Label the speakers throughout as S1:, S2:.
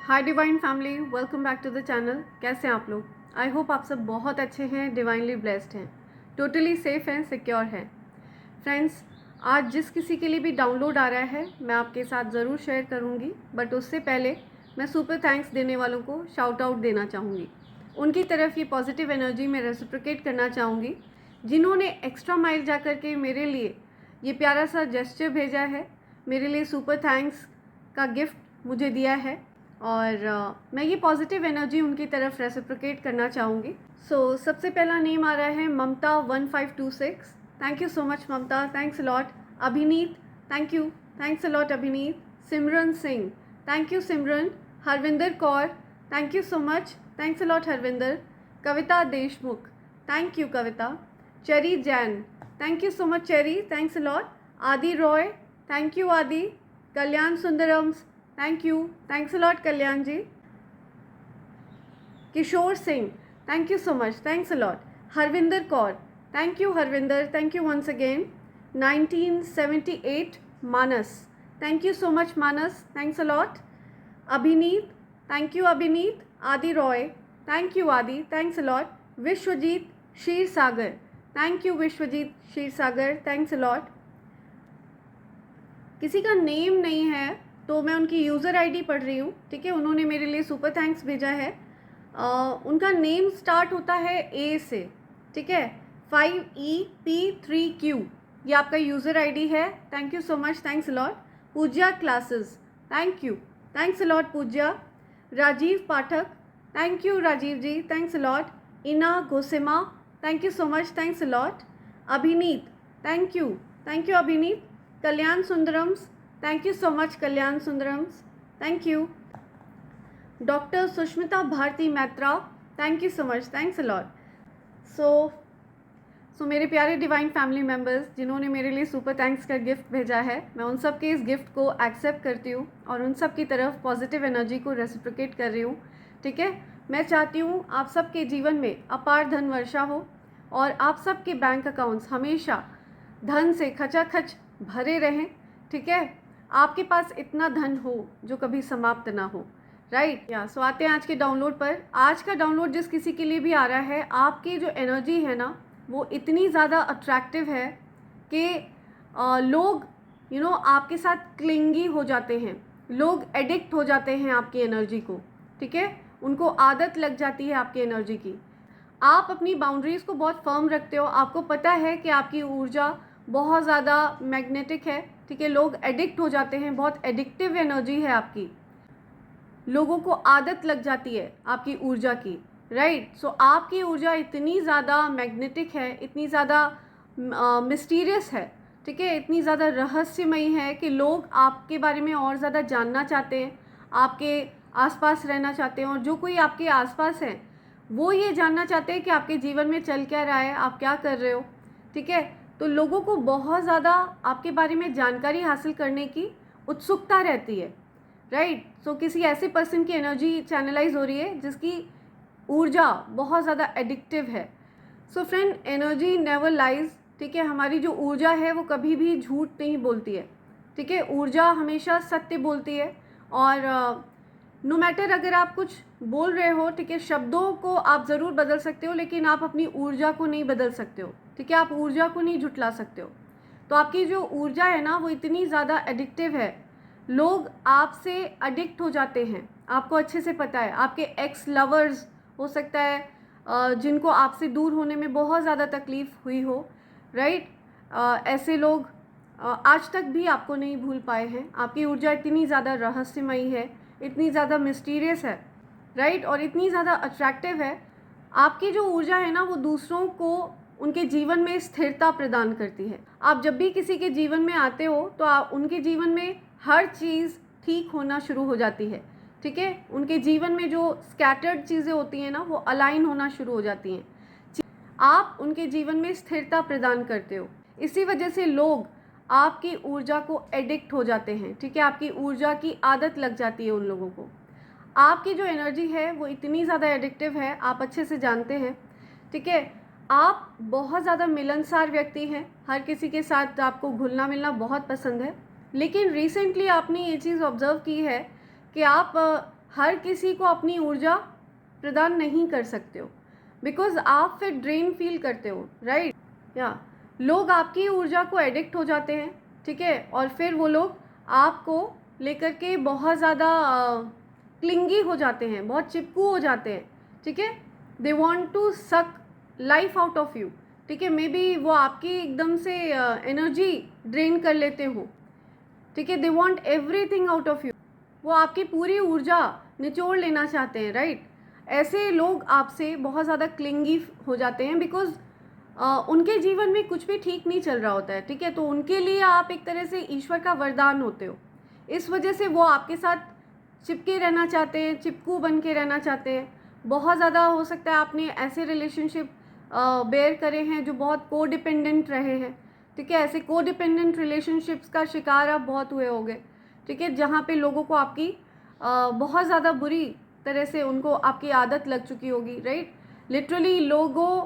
S1: Hi divine family, welcome back to the channel. कैसे हैं आप लोग? आई होप आप सब बहुत अच्छे हैं, डिवाइनली ब्लेस्ड हैं, टोटली सेफ हैं, सिक्योर हैं। फ्रेंड्स, आज जिस किसी के लिए भी डाउनलोड आ रहा है मैं आपके साथ ज़रूर शेयर करूंगी, बट उससे पहले मैं सुपर थैंक्स देने वालों को शाउट आउट देना चाहूँगी। उनकी तरफ ये पॉजिटिव एनर्जी में रेसिप्रोकेट करना चाहूँगी जिन्होंने एक्स्ट्रा माइल जा कर के मेरे लिए ये प्यारा सा जेस्चर भेजा है, मेरे लिए सुपर थैंक्स का गिफ्ट मुझे दिया है, और मैं ये पॉजिटिव एनर्जी उनकी तरफ रेसिप्रोकेट करना चाहूँगी। सो सबसे पहला नेम आ रहा है Mamta 1526। Thank you so much Mamta, thanks a lot. Abhineet, thank you, thanks a lot Abhineet. Simran Singh, thank you Simran. Harvinder Kaur, thank you so much, thanks a lot Harvinder. Kavita Deshmukh, thank you Kavita. Cherry Jain, thank you so much Cherry, thanks a lot. Aadi Roy, thank you Aadi. Kalyan Sundarams, thank you, thanks a lot Kalyan ji. Kishore Singh, thank you so much, thanks a lot. Harvinder Kaur, thank you Harvinder, thank you once again. 1978 Manas, thank you so much Manas, thanks a lot. Abhineet, thank you Abhineet. Adi Roy, thank you Adi, thanks a lot. Vishwajeet Kshirsagar, thank you Vishwajeet Kshirsagar, thanks a lot. किसी का name नहीं है तो मैं उनकी user ID पढ़ रही हूँ, ठीक है। उन्होंने मेरे लिए सुपर थैंक्स भेजा है। उनका नेम स्टार्ट होता है ए से, ठीक है। 5EP3Q, ये आपका यूज़र आईडी है। Thank you so much, thanks a lot. Pujya classes, thank you, thanks a lot Pujya. Rajiv Pathak, thank you Rajiv ji, thanks a lot. Ina Ghosema, thank you so much, thanks a lot. Abhineet, thank you Abhineet. Kalyan Sundarams, thank you so much Kalyan Sundarams, thank you. Doctor Sushmita Bharti Maitra, thank you so much, thanks a lot. So मेरे प्यारे divine family members जिन्होंने मेरे लिए super thanks का gift भेजा है, मैं उन सब के इस गिफ्ट को एक्सेप्ट करती हूँ और उन सब की तरफ पॉजिटिव एनर्जी को रेसिप्रोकेट कर रही हूँ, ठीक है। मैं चाहती हूँ आप सबके जीवन में अपार धन वर्षा हो और आप सबके बैंक अकाउंट्स हमेशा धन से खचाखच भरे रहें, ठीक है। आपके पास इतना धन हो जो कभी समाप्त ना हो, राइट या। सो आते हैं आज के डाउनलोड पर। आज का डाउनलोड जिस किसी के लिए भी आ रहा है, आपकी जो एनर्जी है ना वो इतनी ज़्यादा अट्रैक्टिव है कि लोग आपके साथ क्लिंगी हो जाते हैं, लोग एडिक्ट हो जाते हैं आपकी एनर्जी को, ठीक है। उनको आदत लग जाती है आपकी एनर्जी की। आप अपनी बाउंड्रीज़ को बहुत फर्म रखते हो, आपको पता है कि आपकी ऊर्जा बहुत ज़्यादा मैग्नेटिक है, ठीक है। लोग एडिक्ट हो जाते हैं, बहुत एडिक्टिव एनर्जी है आपकी, लोगों को आदत लग जाती है आपकी ऊर्जा की, राइट। सो आपकी ऊर्जा इतनी ज़्यादा मैग्नेटिक है, इतनी ज़्यादा मिस्टीरियस है, ठीक है, इतनी ज़्यादा रहस्यमयी है कि लोग आपके बारे में और ज़्यादा जानना चाहते हैं, आपके आसपास रहना चाहते हैं, और जो कोई आपके आसपास है वो ये जानना चाहते हैं कि आपके जीवन में चल क्या रहा है, आप क्या कर रहे हो, ठीक है। तो लोगों को बहुत ज़्यादा आपके बारे में जानकारी हासिल करने की उत्सुकता रहती है, राइट। सो किसी ऐसे पर्सन की एनर्जी चैनलाइज हो रही है जिसकी ऊर्जा बहुत ज़्यादा एडिक्टिव है। So friend, energy never lies, ठीक है। हमारी जो ऊर्जा है वो कभी भी झूठ नहीं बोलती है, ठीक है। ऊर्जा हमेशा सत्य बोलती है, और नो मैटर अगर आप कुछ बोल रहे हो, ठीक है, शब्दों को आप ज़रूर बदल सकते हो लेकिन आप अपनी ऊर्जा को नहीं बदल सकते हो, ठीक है। आप ऊर्जा को नहीं झुठला सकते हो। तो आपकी जो ऊर्जा है ना वो इतनी ज़्यादा एडिक्टिव है, लोग आपसे एडिक्ट हो जाते हैं। आपको अच्छे से पता है, आपके एक्स लवर्स हो सकता है जिनको आपसे दूर होने में बहुत ज़्यादा तकलीफ़ हुई हो, राइट। ऐसे लोग आज तक भी आपको नहीं भूल पाए हैं। आपकी ऊर्जा इतनी ज़्यादा रहस्यमयी है, इतनी ज़्यादा मिस्टीरियस है, राइट, और इतनी ज़्यादा अट्रैक्टिव है। आपकी जो ऊर्जा है ना वो दूसरों को उनके जीवन में स्थिरता प्रदान करती है। आप जब भी किसी के जीवन में आते हो तो आप उनके जीवन में हर चीज़ ठीक होना शुरू हो जाती है, ठीक है। उनके जीवन में जो स्कैटर्ड चीज़ें होती हैं ना वो अलाइन होना शुरू हो जाती हैं। आप उनके जीवन में स्थिरता प्रदान करते हो, इसी वजह से लोग आपकी ऊर्जा को एडिक्ट हो जाते हैं, ठीक है। आपकी ऊर्जा की आदत लग जाती है उन लोगों को। आपकी जो एनर्जी है वो इतनी ज़्यादा एडिक्टिव है, आप अच्छे से जानते हैं, ठीक है। आप बहुत ज़्यादा मिलनसार व्यक्ति हैं, हर किसी के साथ आपको घुलना मिलना बहुत पसंद है, लेकिन रिसेंटली आपने ये चीज़ ऑब्ज़र्व की है कि आप हर किसी को अपनी ऊर्जा प्रदान नहीं कर सकते हो, बिकॉज आप फिर ड्रेन फील करते हो, राइट। या लोग आपकी ऊर्जा को एडिक्ट हो जाते हैं, ठीक है, और फिर वो लोग आपको लेकर के बहुत ज़्यादा क्लिंगी हो जाते हैं, बहुत चिपकू हो जाते हैं, ठीक है। They want to suck life out of you, ठीक है। मे बी वो आपकी एकदम से एनर्जी ड्रेन कर लेते हो, ठीक है। They want everything out of you, वो आपकी पूरी ऊर्जा निचोड़ लेना चाहते हैं, राइट। ऐसे लोग आपसे बहुत ज़्यादा क्लिंगी हो जाते हैं, बिकॉज उनके जीवन में कुछ भी ठीक नहीं चल रहा होता है, ठीक है। तो उनके लिए आप एक तरह से ईश्वर का वरदान होते हो, इस वजह से वो आपके साथ चिपके रहना चाहते हैं, चिपकू बन के रहना चाहते हैं। बहुत ज़्यादा हो सकता है आपने ऐसे रिलेशनशिप बेयर करे हैं जो बहुत को डिपेंडेंट रहे हैं, ठीक है। ऐसे को डिपेंडेंट रिलेशनशिप्स का शिकार आप बहुत हुए होंगे, ठीक है, जहाँ पे लोगों को आपकी बहुत ज़्यादा बुरी तरह से उनको आपकी आदत लग चुकी होगी, राइट। लिटरली लोगों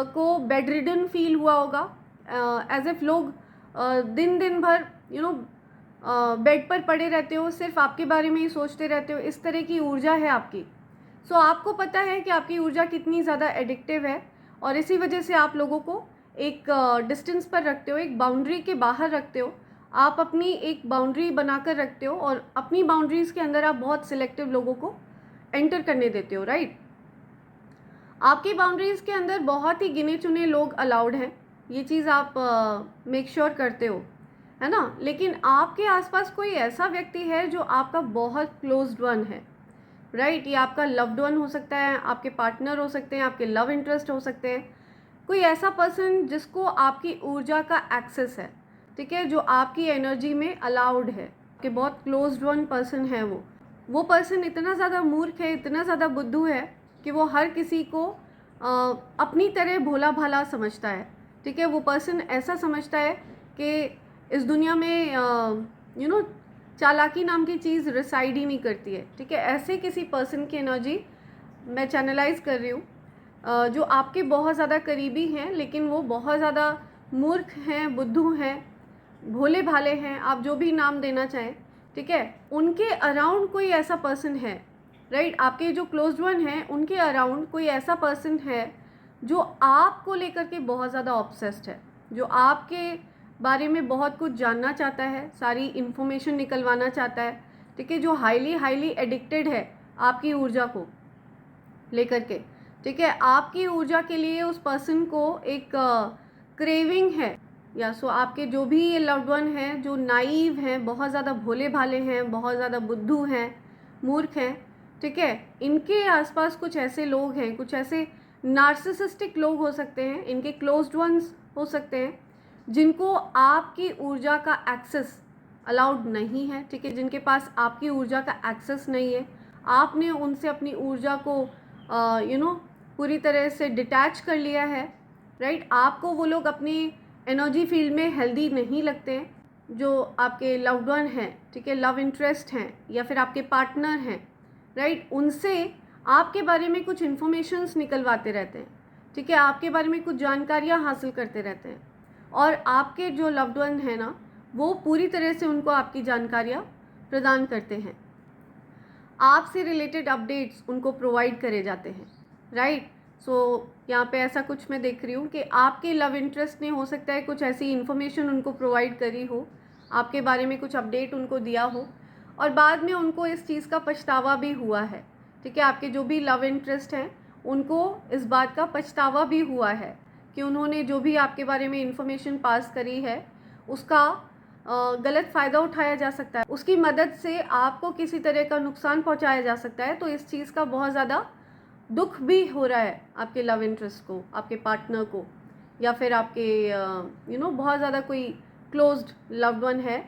S1: को बेड रिडन फील हुआ होगा, एज इफ लोग दिन दिन भर बेड पर पड़े रहते हो, सिर्फ आपके बारे में ही सोचते रहते हो, इस तरह की ऊर्जा है आपकी। सो आपको पता है कि आपकी ऊर्जा कितनी ज़्यादा एडिक्टिव है, और इसी वजह से आप लोगों को एक डिस्टेंस पर रखते हो, एक बाउंड्री के बाहर रखते हो। आप अपनी एक बाउंड्री बनाकर रखते हो, और अपनी बाउंड्रीज़ के अंदर आप बहुत सिलेक्टिव लोगों को एंटर करने देते हो, राइट। आपकी बाउंड्रीज़ के अंदर बहुत ही गिने चुने लोग अलाउड हैं, ये चीज़ आप मेक श्योर करते हो, है ना। लेकिन आपके आसपास कोई ऐसा व्यक्ति है जो आपका बहुत क्लोज्ड वन है, राइट। ये आपका लव्ड वन हो सकता है, आपके पार्टनर हो सकते हैं, आपके लव इंटरेस्ट हो सकते हैं, कोई ऐसा पर्सन जिसको आपकी ऊर्जा का एक्सेस है, ठीक है, जो आपकी एनर्जी में अलाउड है, कि बहुत क्लोज्ड वन पर्सन है। वो पर्सन इतना ज़्यादा मूर्ख है, इतना ज़्यादा बुद्धू है कि वो हर किसी को अपनी तरह भोला भाला समझता है, ठीक है। वो पर्सन ऐसा समझता है कि इस दुनिया में चालाकी नाम की चीज़ रिसाइड ही नहीं करती है, ठीक है। ऐसे किसी पर्सन की एनर्जी मैं चैनलाइज कर रही हूँ, जो आपके बहुत ज़्यादा करीबी हैं, लेकिन वो बहुत ज़्यादा मूर्ख हैं, बुद्धू हैं, भोले भाले हैं, आप जो भी नाम देना चाहें, ठीक है। उनके अराउंड कोई ऐसा पर्सन है, राइट। आपके जो क्लोज्ड वन हैं उनके अराउंड कोई ऐसा पर्सन है जो आपको लेकर के बहुत ज़्यादा ऑब्सेस्ड है, जो आपके बारे में बहुत कुछ जानना चाहता है, सारी इन्फॉर्मेशन निकलवाना चाहता है, ठीक है, जो हाईली एडिक्टेड है आपकी ऊर्जा को लेकर के, ठीक है। आपकी ऊर्जा के लिए उस पर्सन को एक क्रेविंग है, या सो आपके जो भी ये लव्ड वन हैं जो नाइव हैं, बहुत ज़्यादा भोले भाले हैं, बहुत ज़्यादा बुद्धू हैं, मूर्ख हैं, ठीक है। इनके आसपास कुछ ऐसे लोग हैं, कुछ ऐसे नार्सिसिस्टिक लोग हो सकते हैं, इनके क्लोज्ड वंस हो सकते हैं, जिनको आपकी ऊर्जा का एक्सेस अलाउड नहीं है, ठीक है, जिनके पास आपकी ऊर्जा का एक्सेस नहीं है। आपने उनसे अपनी ऊर्जा को पूरी तरह से डिटैच कर लिया है, राइट। आपको वो लोग अपनी एनर्जी फील्ड में हेल्दी नहीं लगते हैं, जो आपके लव्ड वन हैं, ठीक है, लव इंटरेस्ट हैं, या फिर आपके पार्टनर हैं, राइट। उनसे आपके बारे में कुछ इन्फॉर्मेशंस निकलवाते रहते हैं, ठीक है, आपके बारे में कुछ जानकारियाँ हासिल करते रहते हैं, और आपके जो लव्ड वन है ना, वो पूरी तरह से उनको आपकी जानकारियाँ प्रदान करते हैं, आपसे रिलेटेड अपडेट्स उनको प्रोवाइड करे जाते हैं, राइट। सो यहाँ पे ऐसा कुछ मैं देख रही हूँ कि आपके लव इंटरेस्ट ने हो सकता है कुछ ऐसी इन्फॉर्मेशन उनको प्रोवाइड करी हो, आपके बारे में कुछ अपडेट उनको दिया हो, और बाद में उनको इस चीज़ का पछतावा भी हुआ है, ठीक है। आपके जो भी लव इंटरेस्ट हैं उनको इस बात का पछतावा भी हुआ है कि उन्होंने जो भी आपके बारे में इन्फॉर्मेशन पास करी है उसका गलत फ़ायदा उठाया जा सकता है, उसकी मदद से आपको किसी तरह का नुकसान पहुंचाया जा सकता है। तो इस चीज़ का बहुत ज़्यादा दुख भी हो रहा है आपके लव इंटरेस्ट को, आपके पार्टनर को, या फिर आपके बहुत ज़्यादा कोई क्लोज्ड लव्ड वन है,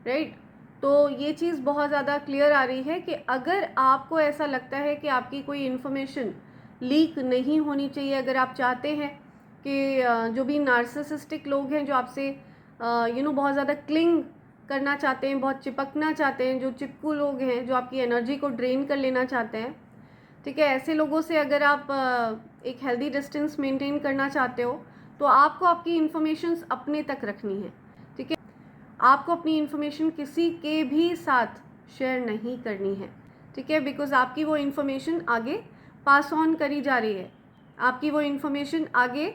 S1: राइट। तो ये चीज़ बहुत ज़्यादा क्लियर आ रही है कि अगर आपको ऐसा लगता है कि आपकी कोई इन्फॉर्मेशन लीक नहीं होनी चाहिए, अगर आप चाहते हैं कि जो भी नार्सिसिस्टिक लोग हैं जो आपसे बहुत ज़्यादा क्लिंग करना चाहते हैं, बहुत चिपकना चाहते हैं, जो चिपकू लोग हैं जो आपकी एनर्जी को ड्रेन कर लेना चाहते हैं, ठीक है, ऐसे लोगों से अगर आप एक हेल्दी डिस्टेंस मेंटेन करना चाहते हो तो आपको आपकी इन्फॉर्मेशंस अपने तक रखनी है, ठीक है। आपको अपनी इन्फॉर्मेशन किसी के भी साथ शेयर नहीं करनी है, ठीक है, बिकॉज आपकी वो इन्फॉर्मेशन आगे पास ऑन करी जा रही है, आपकी वो इन्फॉर्मेशन आगे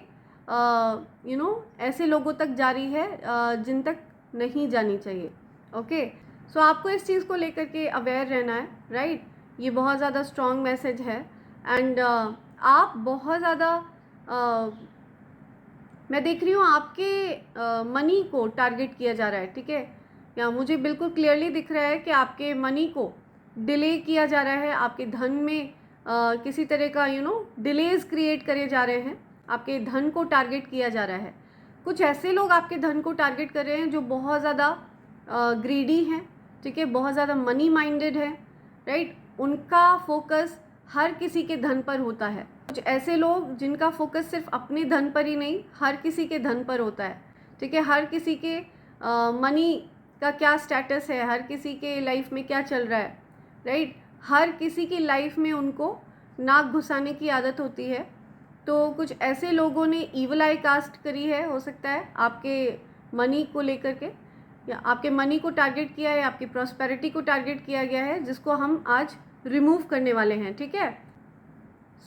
S1: ऐसे लोगों तक जा रही है जिन तक नहीं जानी चाहिए। ओके, सो आपको इस चीज़ को लेकर के अवेयर रहना है, राइट। ये बहुत ज़्यादा स्ट्रॉन्ग मैसेज है एंड आप बहुत ज़्यादा मैं देख रही हूँ आपके मनी को टारगेट किया जा रहा है, ठीक है। या मुझे बिल्कुल क्लियरली दिख रहा है कि आपके मनी को डिले किया जा रहा है, आपके धन में किसी तरह का डिलेज क्रिएट करे जा रहे हैं, आपके धन को टारगेट किया जा रहा है। कुछ ऐसे लोग आपके धन को टारगेट कर रहे हैं जो बहुत ज़्यादा ग्रीडी हैं, ठीक है, बहुत ज़्यादा मनी माइंडेड है, राइट। उनका फोकस हर किसी के धन पर होता है। कुछ ऐसे लोग जिनका फोकस सिर्फ अपने धन पर ही नहीं, हर किसी के धन पर होता है, ठीक है। हर किसी के मनी का क्या स्टेटस है, हर किसी के लाइफ में क्या चल रहा है, राइट। हर किसी की लाइफ में उनको नाक घुसाने की आदत होती है। तो कुछ ऐसे लोगों ने ईवल आई कास्ट करी है, हो सकता है आपके मनी को लेकर के, या आपके मनी को टारगेट किया है, आपकी प्रॉस्पेरिटी को टारगेट किया गया है, जिसको हम आज रिमूव करने वाले हैं, ठीक है।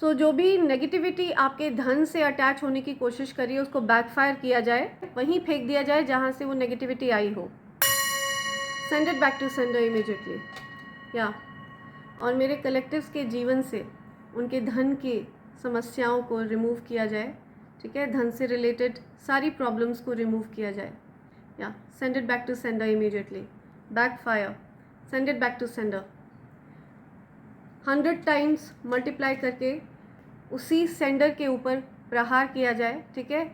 S1: सो जो भी नेगेटिविटी आपके धन से अटैच होने की कोशिश करी है उसको बैकफायर किया जाए, वहीं फेंक दिया जाए जहाँ से वो नेगेटिविटी आई हो। Send it back to sender immediately, या और मेरे कलेक्टिव्स के जीवन से उनके धन की समस्याओं को रिमूव किया जाए, ठीक है। धन से रिलेटेड सारी प्रॉब्लम्स को रिमूव किया जाए, या send it back to sender immediately, backfire, send it back to sender. 100 times multiply करके उसी सेंडर के ऊपर प्रहार किया जाए, ठीक है।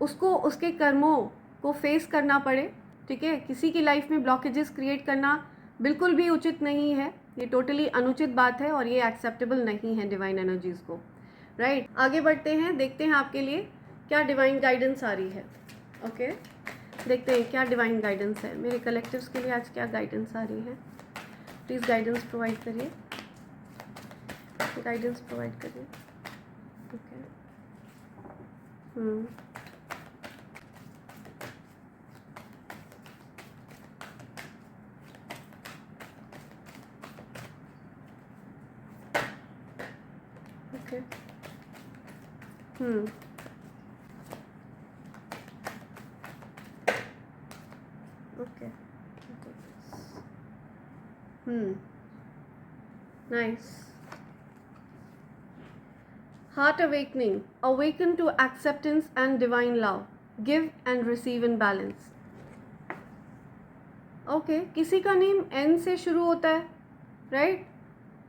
S1: उसको उसके कर्मों को फेस करना पड़े, ठीक है। किसी की लाइफ में ब्लॉकेजेस क्रिएट करना बिल्कुल भी उचित नहीं है, ये टोटली अनुचित बात है और ये एक्सेप्टेबल नहीं है डिवाइन एनर्जीज़ को, राइट। आगे बढ़ते हैं, देखते हैं आपके लिए क्या डिवाइन गाइडेंस आ रही है। ओके, देखते हैं क्या डिवाइन गाइडेंस है मेरे कलेक्टिव्स के लिए आज, क्या गाइडेंस आ रही है। प्लीज़ गाइडेंस प्रोवाइड करिए, गाइडेंस प्रोवाइड करिए। Okay, okay, okay, nice. Heart awakening, awaken to acceptance and divine love, give and receive in balance. Okay, किसी का नेम एन से शुरू होता है, राइट।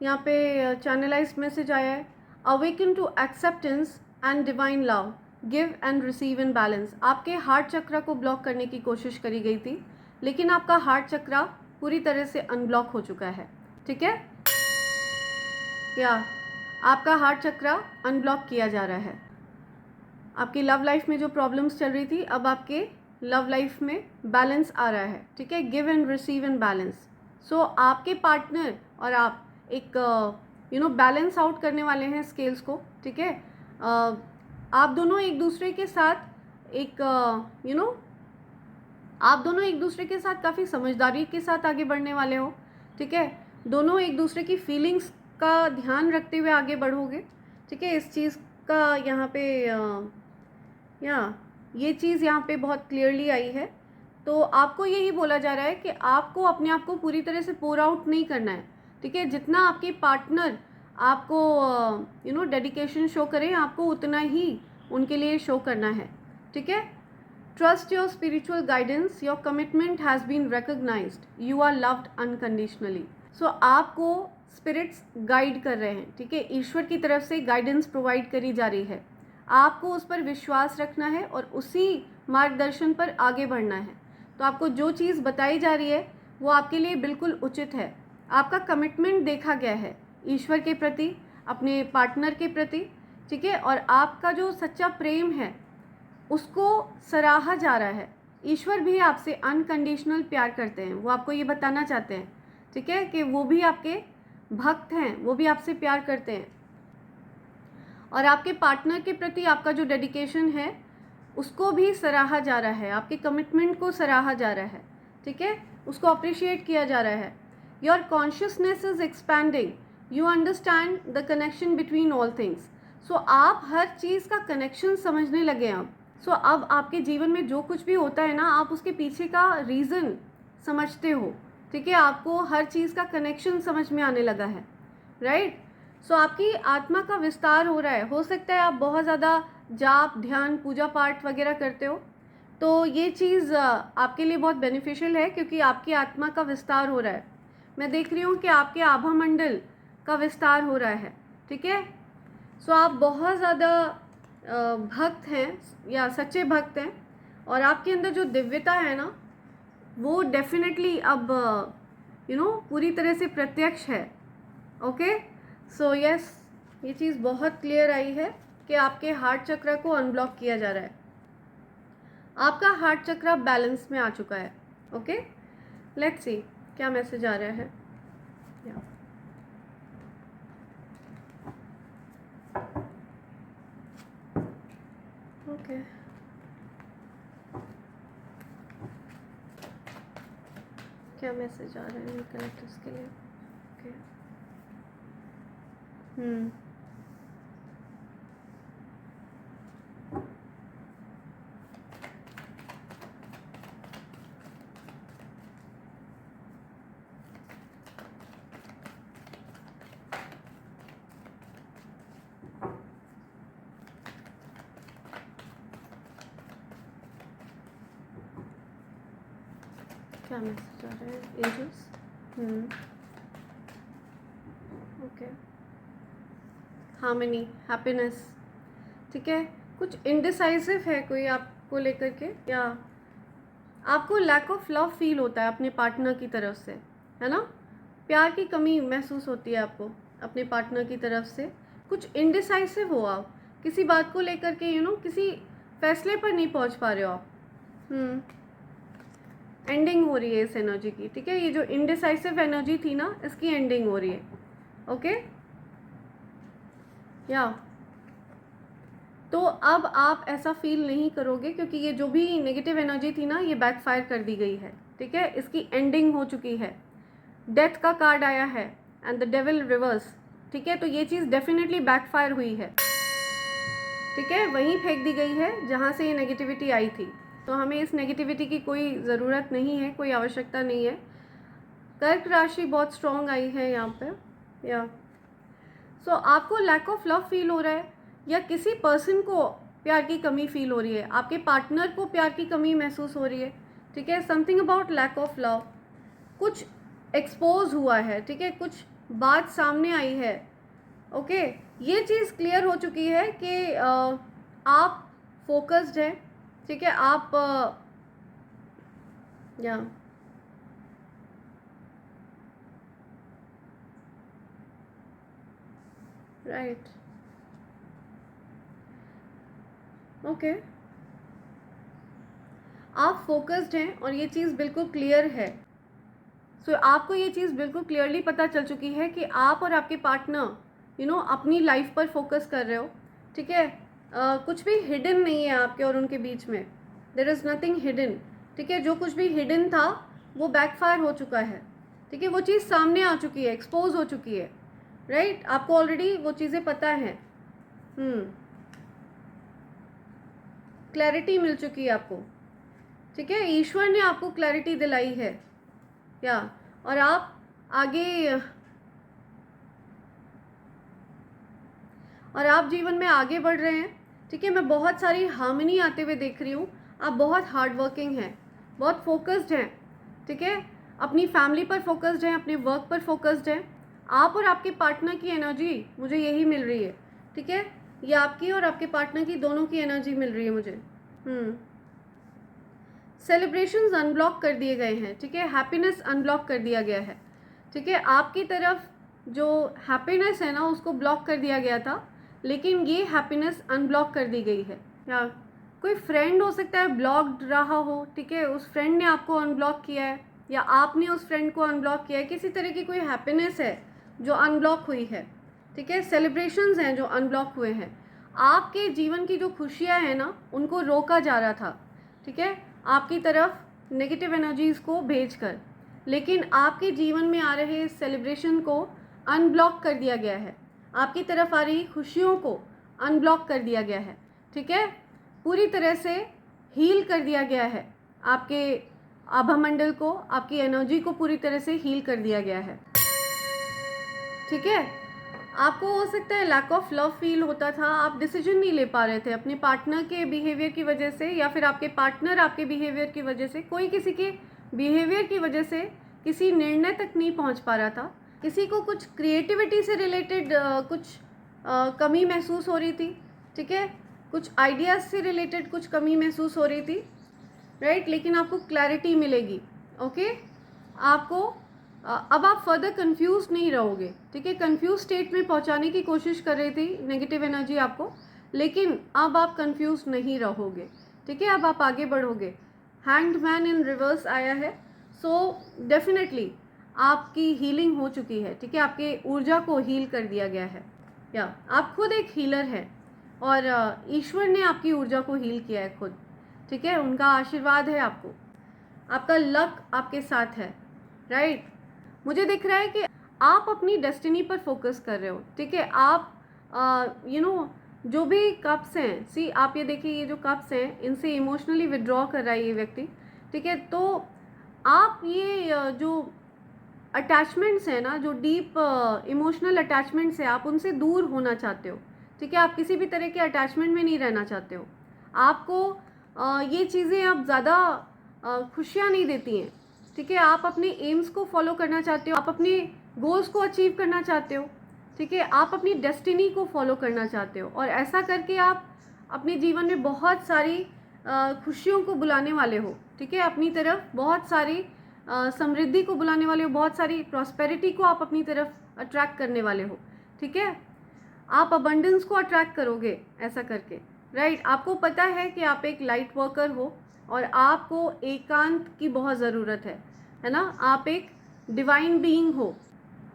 S1: यहाँ पे चैनलाइज मैसेज आया है, awaken to acceptance and divine love, give and receive in balance. आपके हार्ट चक्र को ब्लॉक करने की कोशिश करी गई थी, लेकिन आपका हार्ट चक्र पूरी तरह से अनब्लॉक हो चुका है, ठीक है। या आपका हार्ट चक्र अनब्लॉक किया जा रहा है। आपकी लव लाइफ में जो प्रॉब्लम्स चल रही थी, अब आपके लव लाइफ में बैलेंस आ रहा है, ठीक है। Give and receive in balance. So आपके पार्टनर और आप एक बैलेंस आउट करने वाले हैं स्केल्स को, ठीक है। आप दोनों एक दूसरे के साथ एक आप दोनों एक दूसरे के साथ काफ़ी समझदारी के साथ आगे बढ़ने वाले हो, ठीक है। दोनों एक दूसरे की फीलिंग्स का ध्यान रखते हुए आगे बढ़ोगे, ठीक है। इस चीज़ का यहाँ पे ये चीज़ यहाँ पे बहुत क्लियरली आई है। तो आपको यही बोला जा रहा है कि आपको अपने आप को पूरी तरह से पोर आउट नहीं करना है, ठीक है। जितना आपके पार्टनर आपको डेडिकेशन शो करें, आपको उतना ही उनके लिए शो करना है, ठीक है। Trust your spiritual guidance, your commitment has been recognised, you are loved unconditionally. So आपको स्पिरिट्स गाइड कर रहे हैं, ठीक है। ईश्वर की तरफ से गाइडेंस प्रोवाइड करी जा रही है, आपको उस पर विश्वास रखना है और उसी मार्गदर्शन पर आगे बढ़ना है। तो आपको जो चीज़ बताई जा रही है वो आपके लिए बिल्कुल उचित है। आपका कमिटमेंट देखा गया है ईश्वर के प्रति, अपने पार्टनर के प्रति, ठीक है। और आपका जो सच्चा प्रेम है उसको सराहा जा रहा है। ईश्वर भी आपसे अनकंडीशनल प्यार करते हैं, वो आपको ये बताना चाहते हैं, ठीक है, कि वो भी आपके भक्त हैं, वो भी आपसे प्यार करते हैं। और आपके पार्टनर के प्रति आपका जो डेडिकेशन है उसको भी सराहा जा रहा है, आपके कमिटमेंट को सराहा जा रहा है, ठीक है, उसको अप्रिशिएट किया जा रहा है। Your consciousness is expanding, you understand the connection between all things. So आप हर चीज़ का कनेक्शन समझने लगे अब। सो अब आपके जीवन में जो कुछ भी होता है ना, आप उसके पीछे का रीज़न समझते हो, ठीक है। आपको हर चीज़ का कनेक्शन समझ में आने लगा है, राइट। सो आपकी आत्मा का विस्तार हो रहा है। हो सकता है आप बहुत ज़्यादा जाप, ध्यान, पूजा पाठ वगैरह करते हो, तो ये चीज़ आपके लिए बहुत बेनिफिशियल है, क्योंकि आपकी आत्मा का विस्तार हो रहा है। मैं देख रही हूँ कि आपके आभा मंडल का विस्तार हो रहा है, ठीक है। सो आप बहुत ज़्यादा भक्त हैं या सच्चे भक्त हैं, और आपके अंदर जो दिव्यता है ना, वो डेफिनेटली अब पूरी तरह से प्रत्यक्ष है। ओके, सो यस, ये चीज़ बहुत क्लियर आई है कि आपके हार्ट चक्र को अनब्लॉक किया जा रहा है। आपका हार्ट चक्र बैलेंस में आ चुका है। ओके, लेट्स सी क्या मैसेज आ रहा है। ओके, क्या मैसेज आ रहे हैं कलेक्टर्स के लिए। ओके, क्या मैसेज आ रहे हैं एंजल्स। ओके, हार्मनी, हैप्पीनेस, ठीक है। कुछ इनडिसाइसिव है कोई आपको लेकर के, या आपको लैक ऑफ लव फील होता है अपने पार्टनर की तरफ से, है ना। प्यार की कमी महसूस होती है आपको अपने पार्टनर की तरफ से। कुछ इनडिसाइसिव हो आप किसी बात को लेकर के, किसी फैसले पर नहीं पहुंच पा रहे हो आप। एंडिंग हो रही है इस एनर्जी की, ठीक है। ये जो इनडिसाइसिव एनर्जी थी ना, इसकी एंडिंग हो रही है। ओके, या तो अब आप ऐसा फील नहीं करोगे, क्योंकि ये जो भी नेगेटिव एनर्जी थी ना, ये बैकफायर कर दी गई है, ठीक है। इसकी एंडिंग हो चुकी है। डेथ का कार्ड आया है एंड द डेविल रिवर्स, ठीक है। तो ये चीज़ डेफिनेटली बैकफायर हुई है, ठीक है। वहीं फेंक दी गई है जहाँ से ये नेगेटिविटी आई थी। तो हमें इस नेगेटिविटी की कोई ज़रूरत नहीं है, कोई आवश्यकता नहीं है। कर्क राशि बहुत स्ट्रॉन्ग आई है यहाँ पे, या सो आपको लैक ऑफ लव फील हो रहा है, या किसी पर्सन को प्यार की कमी फील हो रही है, आपके पार्टनर को प्यार की कमी महसूस हो रही है, ठीक है। Something about lack of love, कुछ एक्सपोज हुआ है, ठीक है। कुछ बात सामने आई है। ओके, ये चीज़ क्लियर हो चुकी है कि आप फोकस्ड हैं, ठीक है। आप या राइट, ओके, आप फोकस्ड हैं और ये चीज़ बिल्कुल क्लियर है। सो आपको ये चीज़ बिल्कुल क्लियरली पता चल चुकी है कि आप और आपके पार्टनर अपनी लाइफ पर फोकस कर रहे हो, ठीक है। कुछ भी हिडन नहीं है आपके और उनके बीच में। देयर इज़ नथिंग हिडन, ठीक है। जो कुछ भी हिडन था वो बैकफायर हो चुका है, ठीक है। वो चीज़ सामने आ चुकी है, एक्सपोज हो चुकी है, राइट। आपको ऑलरेडी वो चीज़ें पता हैं। क्लैरिटी मिल चुकी है आपको, ठीक है। ईश्वर ने आपको क्लैरिटी दिलाई है, या और आप आगे, और आप जीवन में आगे बढ़ रहे हैं, ठीक है। मैं बहुत सारी हार्मनी आते हुए देख रही हूँ। आप बहुत हार्ड वर्किंग हैं, बहुत फोकस्ड हैं, ठीक है। अपनी फैमिली पर फोकस्ड हैं, अपने वर्क पर फोकस्ड हैं। आप और आपके पार्टनर की एनर्जी मुझे यही मिल रही है, ठीक है। ये आपकी और आपके पार्टनर की दोनों की एनर्जी मिल रही है मुझे। सेलिब्रेशंस अनब्लॉक कर दिए गए हैं, ठीक है। हैप्पीनेस अनब्लॉक कर दिया गया है, ठीक है। आपकी तरफ जो हैप्पीनेस है ना, उसको ब्लॉक कर दिया गया था, लेकिन ये हैप्पीनेस अनब्लॉक कर दी गई है। या कोई फ्रेंड हो सकता है ब्लॉक्ड रहा हो, ठीक है। उस फ्रेंड ने आपको अनब्लॉक किया है, या आपने उस फ्रेंड को अनब्लॉक किया है। किसी तरह की कोई हैप्पीनेस है जो अनब्लॉक हुई है, ठीक है। सेलिब्रेशंस हैं जो अनब्लॉक हुए हैं। आपके जीवन की जो खुशियाँ हैं ना, उनको रोका जा रहा था, ठीक है, आपकी तरफ नेगेटिव एनर्जीज़ को भेजकर। लेकिन आपके जीवन में आ रहे इस सेलिब्रेशन को अनब्लॉक कर दिया गया है, आपकी तरफ आ रही खुशियों को अनब्लॉक कर दिया गया है, ठीक है, पूरी तरह से हील कर दिया गया है, आपके आभा मंडल को, आपकी एनर्जी को पूरी तरह से हील कर दिया गया है, ठीक है। आपको हो सकता है लैक ऑफ लव फील होता था, आप डिसीजन नहीं ले पा रहे थे अपने पार्टनर के बिहेवियर की वजह से, या फिर आपके पार्टनर आपके बिहेवियर की वजह से, कोई किसी के बिहेवियर की वजह से किसी निर्णय तक नहीं पहुंच पा रहा था, किसी को कुछ क्रिएटिविटी से रिलेटेड कुछ कमी महसूस हो रही थी, ठीक है, कुछ आइडियाज़ से रिलेटेड कुछ कमी महसूस हो रही थी, राइट। लेकिन आपको क्लैरिटी मिलेगी, ओके। आपको अब आप फर्दर कंफ्यूज नहीं रहोगे, ठीक है। कंफ्यूज स्टेट में पहुंचाने की कोशिश कर रही थी नेगेटिव एनर्जी आपको, लेकिन अब आप कंफ्यूज नहीं रहोगे, ठीक है। अब आप आगे बढ़ोगे। हैंग्ड मैन इन रिवर्स आया है, सो डेफिनेटली आपकी हीलिंग हो चुकी है, ठीक है। आपके ऊर्जा को हील कर दिया गया है, या आप खुद एक हीलर हैं और ईश्वर ने आपकी ऊर्जा को हील किया है खुद, ठीक है। उनका आशीर्वाद है आपको, आपका लक आपके साथ है, राइट। मुझे दिख रहा है कि आप अपनी डेस्टिनी पर फोकस कर रहे हो, ठीक है। आप जो भी कप्स हैं, सी आप ये देखिए, ये जो कप्स हैं इनसे इमोशनली विड्रॉ कर रहा है ये व्यक्ति, ठीक है। तो आप ये जो अटैचमेंट्स हैं ना, जो डीप इमोशनल अटैचमेंट्स हैं, आप उनसे दूर होना चाहते हो, ठीक है। आप किसी भी तरह के अटैचमेंट में नहीं रहना चाहते हो, आपको ये चीज़ें अब ज़्यादा खुशियाँ नहीं देती हैं, ठीक है। आप अपने एम्स को फॉलो करना चाहते हो, आप अपने गोल्स को अचीव करना चाहते हो, ठीक है। आप अपनी डेस्टिनी को फॉलो करना चाहते हो, और ऐसा करके आप अपने जीवन में बहुत सारी खुशियों को बुलाने वाले हो, ठीक है। अपनी तरफ बहुत सारी समृद्धि को बुलाने वाले हो, बहुत सारी प्रॉस्पेरिटी को आप अपनी तरफ अट्रैक्ट करने वाले हो, ठीक है। आप अबंडेंस को अट्रैक्ट करोगे ऐसा करके, राइट। आपको पता है कि आप एक लाइट वर्कर हो और आपको एकांत की बहुत ज़रूरत है ना। आप एक डिवाइन बीइंग हो,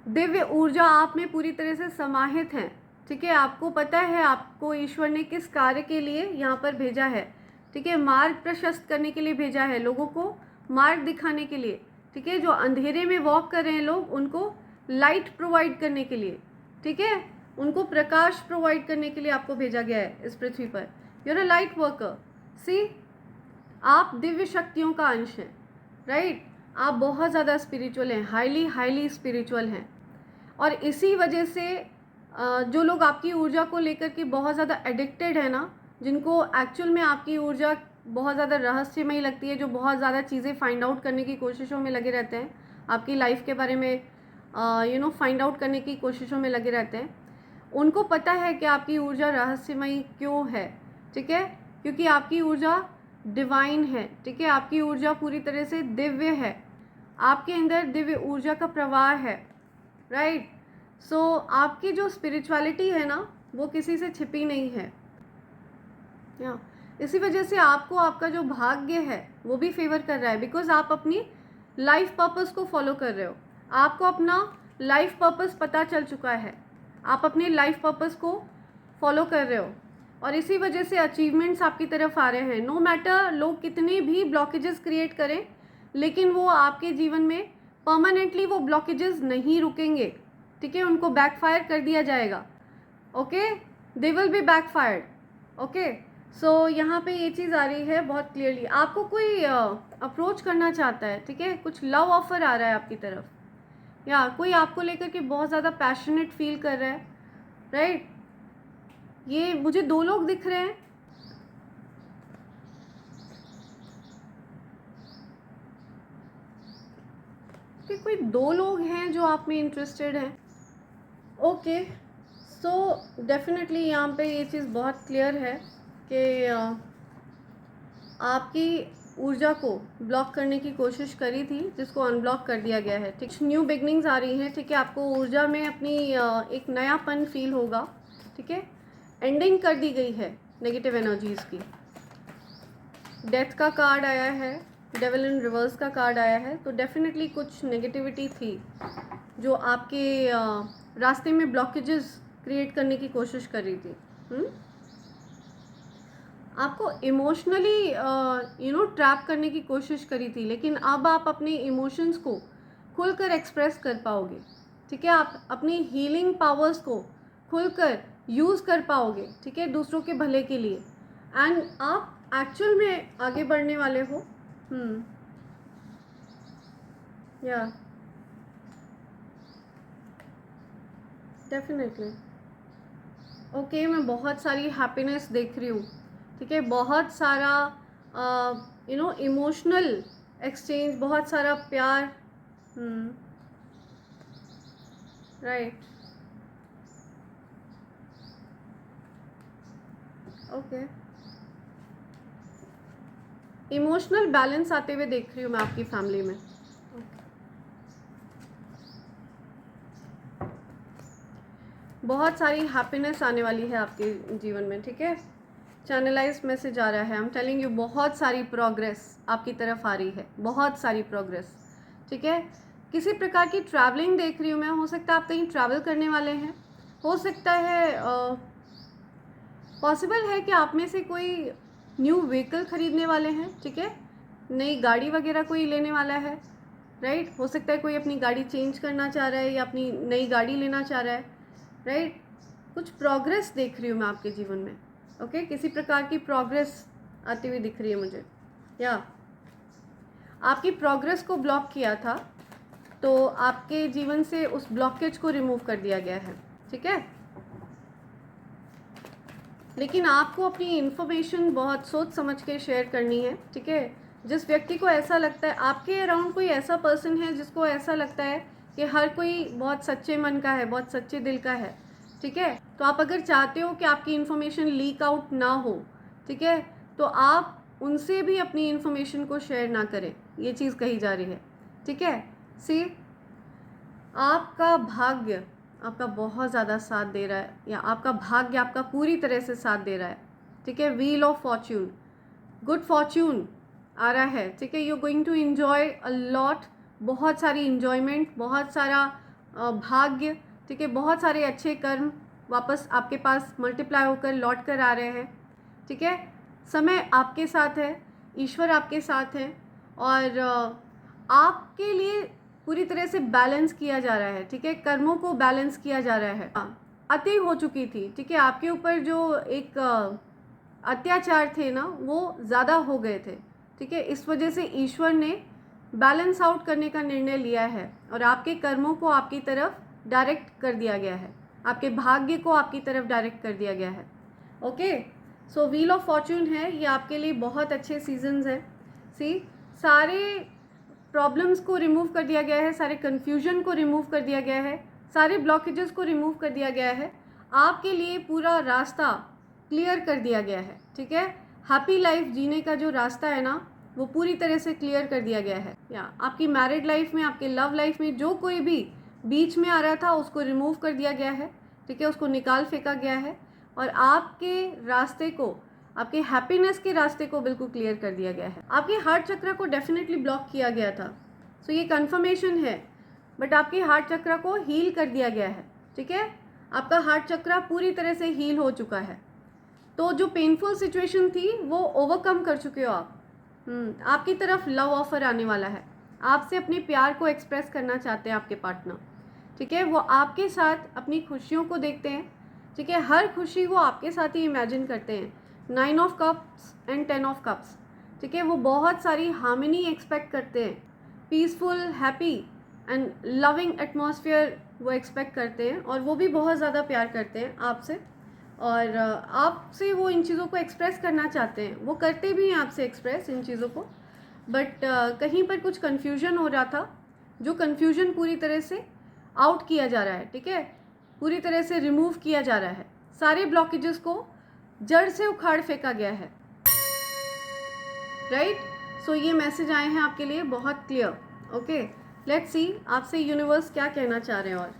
S1: दिव्य ऊर्जा आप में पूरी तरह से समाहित है, ठीक है। आपको पता है आपको ईश्वर ने किस कार्य के लिए यहाँ पर भेजा है, ठीक है। मार्ग प्रशस्त करने के लिए भेजा है, लोगों को मार्ग दिखाने के लिए, ठीक है। जो अंधेरे में वॉक कर रहे हैं लोग, उनको लाइट प्रोवाइड करने के लिए, ठीक है, उनको प्रकाश प्रोवाइड करने के लिए आपको भेजा गया है इस पृथ्वी पर। You are a light worker, see आप दिव्य शक्तियों का अंश हैं, राइट। आप बहुत ज़्यादा स्पिरिचुअल हैं, हाईली हाईली स्पिरिचुअल हैं, और इसी वजह से जो लोग आपकी ऊर्जा को लेकर के बहुत ज़्यादा एडिक्टेड है ना, जिनको एक्चुअल में आपकी ऊर्जा बहुत ज़्यादा रहस्यमयी लगती है, जो बहुत ज़्यादा चीज़ें फाइंड आउट करने की कोशिशों में लगे रहते हैं, आपकी लाइफ के बारे में फाइंड आउट करने की कोशिशों में लगे रहते हैं, उनको पता है कि आपकी ऊर्जा रहस्यमयी क्यों है, ठीक है। क्योंकि आपकी ऊर्जा डिवाइन है, ठीक है। आपकी ऊर्जा पूरी तरह से दिव्य है, आपके अंदर दिव्य ऊर्जा का प्रवाह है, राइट। सो आपकी जो स्पिरिचुअलिटी है ना, वो किसी से छिपी नहीं है, या इसी वजह से आपको आपका जो भाग्य है वो भी फेवर कर रहा है, बिकॉज आप अपनी लाइफ पर्पस को फॉलो कर रहे हो, आपको अपना लाइफ पर्पस पता चल चुका है, आप अपने लाइफ पर्पस को फॉलो कर रहे हो, और इसी वजह से अचीवमेंट्स आपकी तरफ आ रहे हैं। नो मैटर लोग कितने भी ब्लॉकेजेस क्रिएट करें, लेकिन वो आपके जीवन में परमानेंटली वो ब्लॉकेजेस नहीं रुकेंगे, ठीक है। उनको बैकफायर कर दिया जाएगा, okay, they will be backfired, okay. So यहाँ पे ये चीज़ आ रही है बहुत क्लियरली। आपको कोई अप्रोच करना चाहता है, ठीक है, कुछ लव ऑफर आ रहा है आपकी तरफ, या कोई आपको लेकर के बहुत ज़्यादा पैशनेट फील कर रहा है, राइट। ये मुझे 2 लोग दिख रहे हैं, कि कोई 2 लोग हैं जो आप में इंटरेस्टेड हैं, ओके। सो डेफिनेटली यहाँ पे ये चीज़ बहुत क्लियर है कि आपकी ऊर्जा को ब्लॉक करने की कोशिश करी थी, जिसको अनब्लॉक कर दिया गया है, ठीक। न्यू बिगनिंग्स आ रही हैं, ठीक है। आपको ऊर्जा में अपनी एक नयापन फील होगा, ठीक है। एंडिंग कर दी गई है नेगेटिव एनर्जीज़ की। डेथ का कार्ड आया है, डेविल इन रिवर्स का कार्ड आया है, तो डेफिनेटली कुछ नेगेटिविटी थी जो आपके रास्ते में ब्लॉकेजेस क्रिएट करने की कोशिश कर रही थी, आपको इमोशनली ट्रैप करने की कोशिश करी थी, लेकिन अब आप अपने इमोशंस को खुलकर एक्सप्रेस कर पाओगे, ठीक है। आप अपनी हीलिंग पावर्स को खुलकर यूज़ कर पाओगे, ठीक है, दूसरों के भले के लिए, एंड आप एक्चुअल में आगे बढ़ने वाले हो। या डेफिनेटली। ओके, मैं बहुत सारी हैप्पीनेस देख रही हूँ, ठीक है, बहुत सारा इमोशनल एक्सचेंज, बहुत सारा प्यार। Right, okay. इमोशनल बैलेंस आते हुए देख रही हूँ मैं आपकी फैमिली में। बहुत सारी हैप्पीनेस आने वाली है आपके जीवन में, ठीक है। चैनलाइज मैसेज आ रहा है, आई एम टेलिंग यू, बहुत सारी प्रोग्रेस आपकी तरफ आ रही है, बहुत सारी प्रोग्रेस, ठीक है। किसी प्रकार की ट्रैवलिंग देख रही हूँ मैं, हो सकता है आप कहीं ट्रैवल करने वाले हैं, हो सकता है पॉसिबल है कि आप में से कोई न्यू व्हीकल ख़रीदने वाले हैं, ठीक है, नई गाड़ी वगैरह कोई लेने वाला है, राइट। हो सकता है कोई अपनी गाड़ी चेंज करना चाह रहा है या अपनी नई गाड़ी लेना चाह रहा है, राइट। कुछ प्रोग्रेस देख रही हूँ मैं आपके जीवन में, ओके। किसी प्रकार की प्रोग्रेस आती हुई दिख रही है मुझे, या आपकी प्रोग्रेस को ब्लॉक किया था तो आपके जीवन से उस ब्लॉकेज को रिमूव कर दिया गया है, ठीक है। लेकिन आपको अपनी इन्फॉर्मेशन बहुत सोच समझ के शेयर करनी है, ठीक है। जिस व्यक्ति को ऐसा लगता है, आपके अराउंड कोई ऐसा पर्सन है जिसको ऐसा लगता है कि हर कोई बहुत सच्चे मन का है, बहुत सच्चे दिल का है, ठीक है, तो आप अगर चाहते हो कि आपकी इन्फॉर्मेशन लीक आउट ना हो, ठीक है, तो आप उनसे भी अपनी इन्फॉर्मेशन को शेयर ना करें, ये चीज़ कही जा रही है, ठीक है। सी, आपका भाग्य आपका बहुत ज़्यादा साथ दे रहा है, या आपका भाग्य आपका पूरी तरह से साथ दे रहा है, ठीक है। Wheel of fortune, good fortune आ रहा है, ठीक है। You going to enjoy a lot, बहुत सारी इन्जॉयमेंट, बहुत सारा भाग्य, ठीक है, बहुत सारे अच्छे कर्म वापस आपके पास मल्टीप्लाई होकर लौट कर आ रहे हैं, ठीक है। समय आपके साथ है, ईश्वर आपके साथ है, और आपके लिए पूरी तरह से बैलेंस किया जा रहा है, ठीक है। कर्मों को बैलेंस किया जा रहा है। अति हो चुकी थी, ठीक है, आपके ऊपर जो एक अत्याचार थे ना, वो ज़्यादा हो गए थे, ठीक है। इस वजह से ईश्वर ने बैलेंस आउट करने का निर्णय लिया है, और आपके कर्मों को आपकी तरफ डायरेक्ट कर दिया गया है, आपके भाग्य को आपकी तरफ डायरेक्ट कर दिया गया है, okay. So wheel of Fortune है, ये आपके लिए बहुत अच्छे सीजन्स हैं। सी, सारे प्रॉब्लम्स को रिमूव कर दिया गया है, सारे कन्फ्यूजन को रिमूव कर दिया गया है, सारे ब्लॉकेजेस को रिमूव कर दिया गया है, आपके लिए पूरा रास्ता क्लियर कर दिया गया है, ठीक है। हैप्पी लाइफ जीने का जो रास्ता है ना, वो पूरी तरह से क्लियर कर दिया गया है। या आपकी मैरिड लाइफ में, आपके लव लाइफ में जो कोई भी बीच में आ रहा था, उसको रिमूव कर दिया गया है, ठीक है, उसको निकाल फेंका गया है, और आपके रास्ते को, आपके हैप्पीनेस के रास्ते को बिल्कुल क्लियर कर दिया गया है। आपके हार्ट चक्र को डेफिनेटली ब्लॉक किया गया था, सो ये कंफर्मेशन है, बट आपके हार्ट चक्र को हील कर दिया गया है, ठीक है। आपका हार्ट चक्र पूरी तरह से हील हो चुका है, तो जो पेनफुल सिचुएशन थी वो ओवरकम कर चुके हो आप। आपकी तरफ लव ऑफर आने वाला है, आपसे अपने प्यार को एक्सप्रेस करना चाहते हैं आपके पार्टनर, ठीक है। वो आपके साथ अपनी खुशियों को देखते हैं, ठीक है, हर खुशी वो आपके साथ ही इमेजिन करते हैं। 9 of cups and 10 of cups, ठीक है, वो बहुत सारी हार्मनी एक्सपेक्ट करते हैं, peaceful, happy and loving atmosphere वो एक्सपेक्ट करते हैं, और वो भी बहुत ज़्यादा प्यार करते हैं आपसे, और आपसे वो इन चीज़ों को एक्सप्रेस करना चाहते हैं, वो करते भी हैं आपसे एक्सप्रेस इन चीज़ों को, बट कहीं पर कुछ कन्फ्यूजन हो रहा था, जो कन्फ्यूजन पूरी तरह से आउट किया जा रहा है, ठीक है, पूरी तरह से रिमूव किया जा रहा है, सारे ब्लॉकेजेस को जड़ से उखाड़ फेंका गया है, राइट। सो ये मैसेज आए हैं आपके लिए बहुत क्लियर, ओके। लेट्स सी आपसे यूनिवर्स क्या कहना चाह रहे हैं, और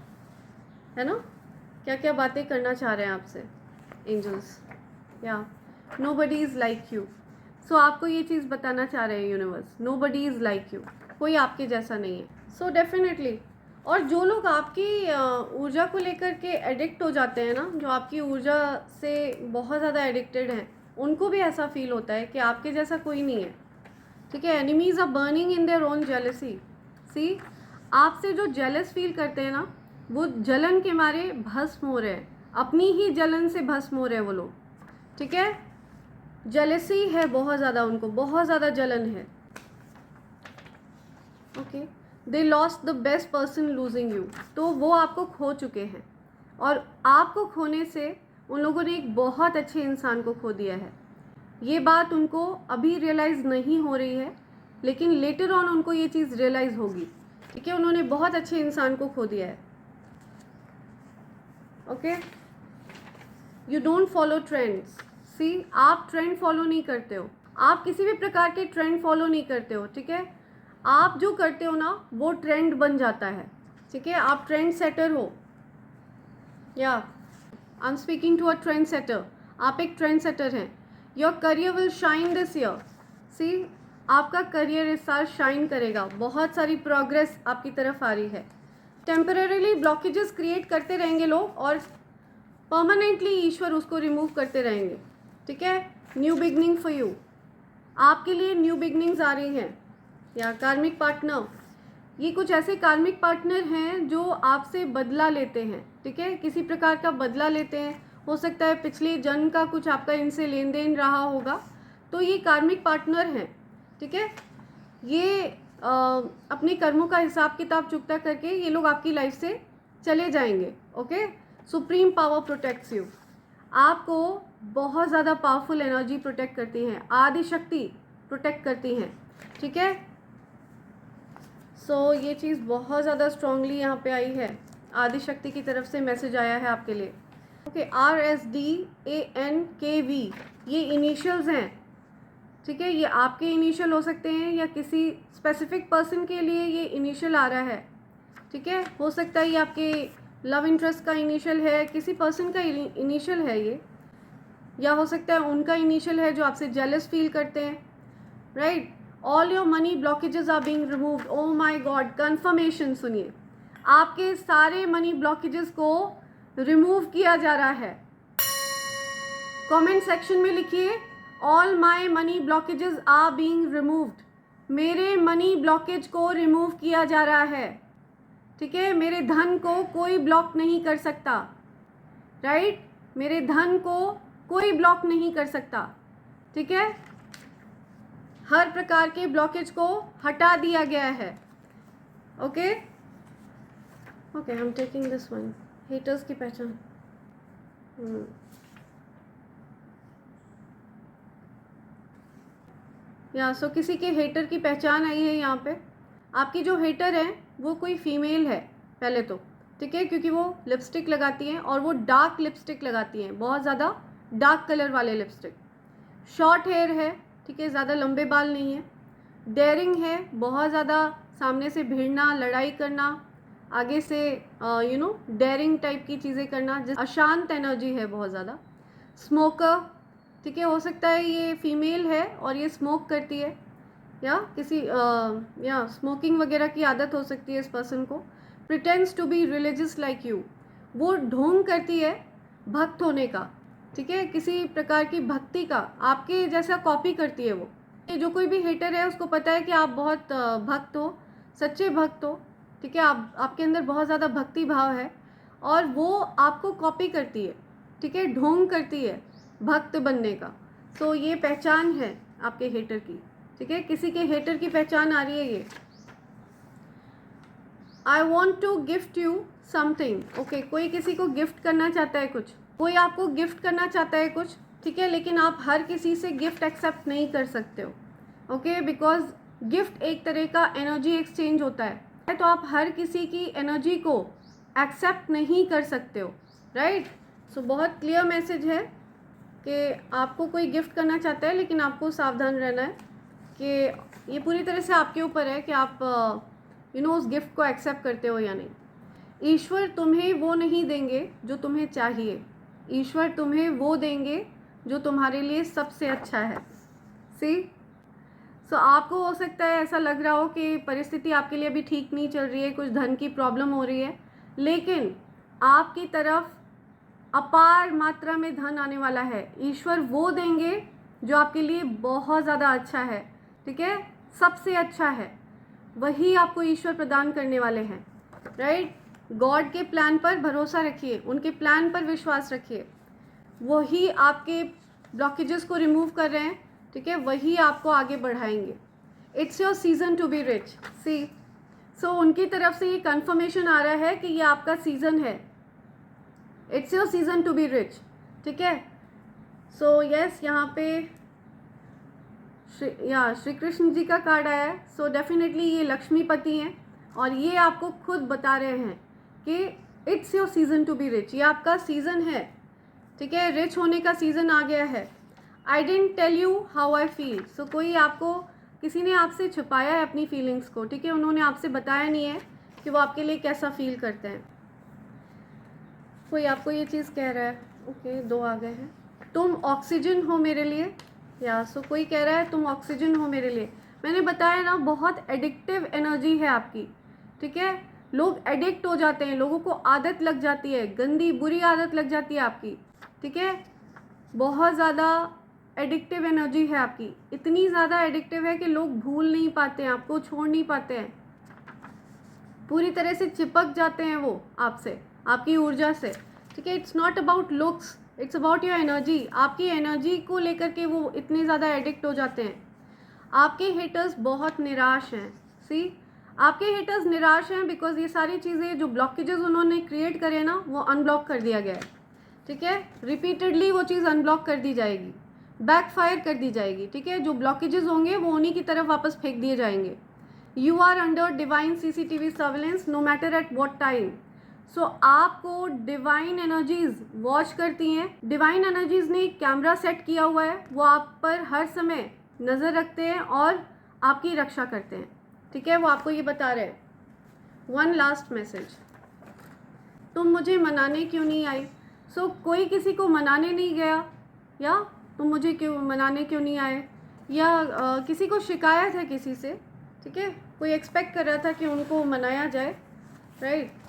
S1: है ना, क्या क्या बातें करना चाह रहे हैं आपसे एंजल्स। या नोबडी इज़ लाइक यू, सो आपको ये चीज़ बताना चाह रहे हैं universe, nobody is like you, कोई आपके जैसा नहीं है। सो डेफिनेटली, और जो लोग आपकी ऊर्जा को लेकर के एडिक्ट हो जाते हैं ना, जो आपकी ऊर्जा से बहुत ज़्यादा एडिक्टेड हैं, उनको भी ऐसा फील होता है कि आपके जैसा कोई नहीं है, ठीक है। Enemies are burning in their own jealousy. See, आपसे जो जेलस फील करते हैं ना, वो जलन के मारे भस्म हो रहे हैं, अपनी ही जलन से भस्म हो रहे हैं वो लोग, ठीक है। जेलसी है बहुत ज़्यादा, उनको बहुत ज़्यादा जलन है। Okay, they lost the best person losing you, तो वो आपको खो चुके हैं, और आपको खोने से उन लोगों ने एक बहुत अच्छे इंसान को खो दिया है। ये बात उनको अभी रियलाइज़ नहीं हो रही है, लेकिन लेटर ऑन उनको ये चीज़ रियलाइज़ होगी, ठीक है। उन्होंने बहुत अच्छे इंसान को खो दिया है। Okay, you don't follow trends. See, आप ट्रेंड फॉलो नहीं करते हो, आप किसी भी प्रकार के ट्रेंड फॉलो नहीं करते हो, ठीक है। आप जो करते हो ना वो ट्रेंड बन जाता है, ठीक है। आप ट्रेंड सेटर हो, या I am speaking to a trend setter, आप एक ट्रेंड सेटर हैं। Your career will shine this year. See, आपका करियर इस साल शाइन करेगा, बहुत सारी प्रोग्रेस आपकी तरफ आ रही है। टेम्परेरीली ब्लॉकेजेस क्रिएट करते रहेंगे लोग, और परमानेंटली ईश्वर उसको रिमूव करते रहेंगे, ठीक है। न्यू बिगनिंग फॉर यू, आपके लिए न्यू बिगनिंग्स आ रही हैं। या कार्मिक पार्टनर, ये कुछ ऐसे कार्मिक पार्टनर हैं जो आपसे बदला लेते हैं, ठीक है, किसी प्रकार का बदला लेते हैं। हो सकता है पिछले जन्म का कुछ आपका इनसे लेन देन रहा होगा, तो ये कार्मिक पार्टनर हैं, ठीक है। ये अपने कर्मों का हिसाब किताब चुकता करके ये लोग आपकी लाइफ से चले जाएंगे। Okay, supreme power protects you, आपको बहुत ज़्यादा पावरफुल एनर्जी प्रोटेक्ट करती हैं, आदि शक्ति प्रोटेक्ट करती हैं, ठीक है। सो ये चीज़ बहुत ज़्यादा स्ट्रांगली यहाँ पे आई है, आदि शक्ति की तरफ से मैसेज आया है आपके लिए। ओके, RSDANKV ये इनिशियल्स हैं, ठीक है। ये आपके इनिशियल हो सकते हैं या किसी स्पेसिफिक पर्सन के लिए ये इनिशियल आ रहा है, ठीक है। हो सकता है ये आपके लव इंटरेस्ट का इनिशियल है, किसी पर्सन का इनिशियल है ये, या हो सकता है उनका इनिशियल है जो आपसे जेलस फील करते हैं, right. All your money blockages are being removed. Oh my god, confirmation सुनिए, आपके सारे मनी ब्लॉकेजेस को रिमूव किया जा रहा है। कमेंट सेक्शन में लिखिए, all my money blockages are being removed. मेरे मनी ब्लॉकेज को रिमूव किया जा रहा है, ठीक है। मेरे धन को कोई ब्लॉक नहीं कर सकता, राइट। मेरे धन को कोई ब्लॉक नहीं कर सकता, ठीक है। हर प्रकार के ब्लॉकेज को हटा दिया गया है। Okay okay, I am taking this one, haters की पहचान। या सो किसी के हेटर की पहचान आई है यहाँ पे। आपकी जो हेटर है वो कोई फीमेल है पहले तो, ठीक है, क्योंकि वो लिपस्टिक लगाती हैं और वो डार्क लिपस्टिक लगाती हैं, बहुत ज़्यादा डार्क कलर वाले लिपस्टिक। शॉर्ट हेयर है, ठीक है, ज़्यादा लंबे बाल नहीं है। डेयरिंग है, बहुत ज़्यादा सामने से भिड़ना, लड़ाई करना, आगे से डेयरिंग टाइप की चीज़ें करना, जिस अशांत एनर्जी है बहुत ज़्यादा। स्मोकर, ठीक है, हो सकता है ये फीमेल है और ये स्मोक करती है, या किसी या स्मोकिंग वगैरह की आदत हो सकती है इस पर्सन को। Pretends to be religious like you, वो ढोंग करती है भक्त होने का, ठीक है, किसी प्रकार की भक्ति का आपके जैसा कॉपी करती है वो। जो कोई भी हेटर है उसको पता है कि आप बहुत भक्त हो, सच्चे भक्त हो, ठीक है, आपके अंदर बहुत ज़्यादा भक्ति भाव है, और वो आपको कॉपी करती है, ठीक है, ढोंग करती है भक्त बनने का। तो ये पहचान है आपके हेटर की, ठीक है, किसी के हेटर की पहचान आ रही है ये। I want to gift you something. Okay, कोई किसी को गिफ्ट करना चाहता है कुछ, कोई आपको गिफ्ट करना चाहता है कुछ, ठीक है, लेकिन आप हर किसी से गिफ्ट एक्सेप्ट नहीं कर सकते हो। ओके, बिकॉज गिफ्ट एक तरह का एनर्जी एक्सचेंज होता है, तो आप हर किसी की एनर्जी को एक्सेप्ट नहीं कर सकते हो, राइट। सो बहुत क्लियर मैसेज है कि आपको कोई गिफ्ट करना चाहता है, लेकिन आपको सावधान रहना है कि ये पूरी तरह से आपके ऊपर है कि आप उस गिफ्ट को एक्सेप्ट करते हो या नहीं। ईश्वर तुम्हें वो नहीं देंगे जो तुम्हें चाहिए, ईश्वर तुम्हें वो देंगे जो तुम्हारे लिए सबसे अच्छा है। सी, सो आपको हो सकता है ऐसा लग रहा हो कि परिस्थिति आपके लिए अभी ठीक नहीं चल रही है, कुछ धन की प्रॉब्लम हो रही है, लेकिन आपकी तरफ अपार मात्रा में धन आने वाला है। ईश्वर वो देंगे जो आपके लिए बहुत ज़्यादा अच्छा है, ठीक है, सबसे अच्छा है। वही आपको ईश्वर प्रदान करने वाले हैं, राइट। गॉड के प्लान पर भरोसा रखिए, उनके प्लान पर विश्वास रखिए, वही आपके ब्लॉकेजेस को रिमूव कर रहे हैं, ठीक है, वही आपको आगे बढ़ाएंगे। It's your season to be rich, see. So उनकी तरफ से ये कंफर्मेशन आ रहा है कि ये आपका सीज़न है, it's your season to be rich, ठीक है। सो यस, यहाँ पे श्री कृष्ण जी का कार्ड आया है। सो डेफिनेटली ये लक्ष्मीपति हैं और ये आपको खुद बता रहे हैं कि it's your season to be rich, ये आपका सीज़न है, ठीक है, रिच होने का सीज़न आ गया है। I don't tell you how I feel. So कोई आपको, किसी ने आपसे छुपाया है अपनी फीलिंग्स को, ठीक है, उन्होंने आपसे बताया नहीं है कि वो आपके लिए कैसा फील करते हैं। कोई आपको ये चीज़ कह रहा है, ओके, 2 आ गए हैं, तुम ऑक्सीजन हो मेरे लिए, या सो कोई कह रहा है तुम ऑक्सीजन हो मेरे लिए। मैंने बताया ना, बहुत एडिक्टिव एनर्जी है आपकी, ठीक है, लोग एडिक्ट हो जाते हैं, लोगों को आदत लग जाती है, गंदी बुरी आदत लग जाती है आपकी, ठीक है, बहुत ज़्यादा एडिक्टिव एनर्जी है आपकी, इतनी ज़्यादा एडिक्टिव है कि लोग भूल नहीं पाते हैं, आपको छोड़ नहीं पाते हैं, पूरी तरह से चिपक जाते हैं वो आपसे, आपकी ऊर्जा से, ठीक है। It's not about looks, it's about your energy, आपकी एनर्जी को लेकर के वो इतने ज़्यादा एडिक्ट हो जाते हैं। आपके हेटर्स बहुत निराश हैं, सी, आपके हेटर्स निराश हैं बिकॉज ये सारी चीज़ें जो ब्लॉकेजेस उन्होंने क्रिएट करे ना, वो अनब्लॉक कर दिया गया है, ठीक है, रिपीटेडली वो चीज़ अनब्लॉक कर दी जाएगी, बैकफायर कर दी जाएगी, ठीक है, जो ब्लॉकेजेस होंगे वो उन्हीं की तरफ वापस फेंक दिए जाएंगे। You are under divine CCTV surveillance no matter at what time. So आपको डिवाइन एनर्जीज वॉच करती हैं, डिवाइन एनर्जीज ने कैमरा सेट किया हुआ है, वो आप पर हर समय नज़र रखते हैं और आपकी रक्षा करते हैं, ठीक है, वो आपको ये बता रहे हैं। वन लास्ट मैसेज, तुम मुझे मनाने क्यों नहीं आई। सो कोई किसी को मनाने नहीं गया, या तुम मुझे क्यों मनाने क्यों नहीं आए, या किसी को शिकायत है किसी से, ठीक है, कोई एक्सपेक्ट कर रहा था कि उनको मनाया जाए, राइट।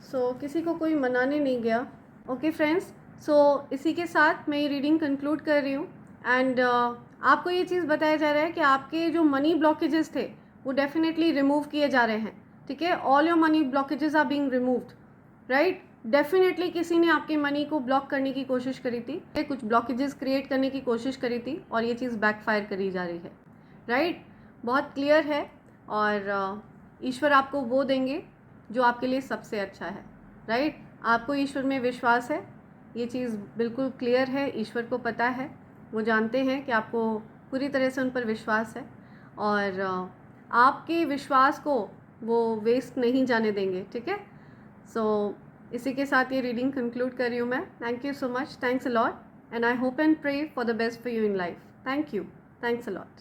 S1: सो किसी को कोई मनाने नहीं गया। ओके फ्रेंड्स, सो इसी के साथ मैं ये रीडिंग कंक्लूड कर रही हूँ एंड आपको ये चीज़ बताया जा रहा है कि आपके जो मनी ब्लॉकेजेस थे वो डेफिनेटली रिमूव किए जा रहे हैं, ठीक है, all your money blockages are being removed, right. Definitely किसी ने आपके मनी को ब्लॉक करने की कोशिश करी थी, कुछ ब्लॉकेजेस क्रिएट करने की कोशिश करी थी और ये चीज़ बैकफायर करी जा रही है, राइट। बहुत क्लियर है और ईश्वर आपको वो देंगे जो आपके लिए सबसे अच्छा है, राइट। आपको ईश्वर में विश्वास है, ये चीज़ बिल्कुल क्लियर है, ईश्वर को पता है, वो जानते हैं कि आपको पूरी तरह से उन पर विश्वास है और आपके विश्वास को वो वेस्ट नहीं जाने देंगे, ठीक है। सो इसी के साथ ये रीडिंग कंक्लूड कर रही हूँ मैं। Thank you so much, thanks a lot and I hope and pray for the best for you in life. Thank you, thanks a lot.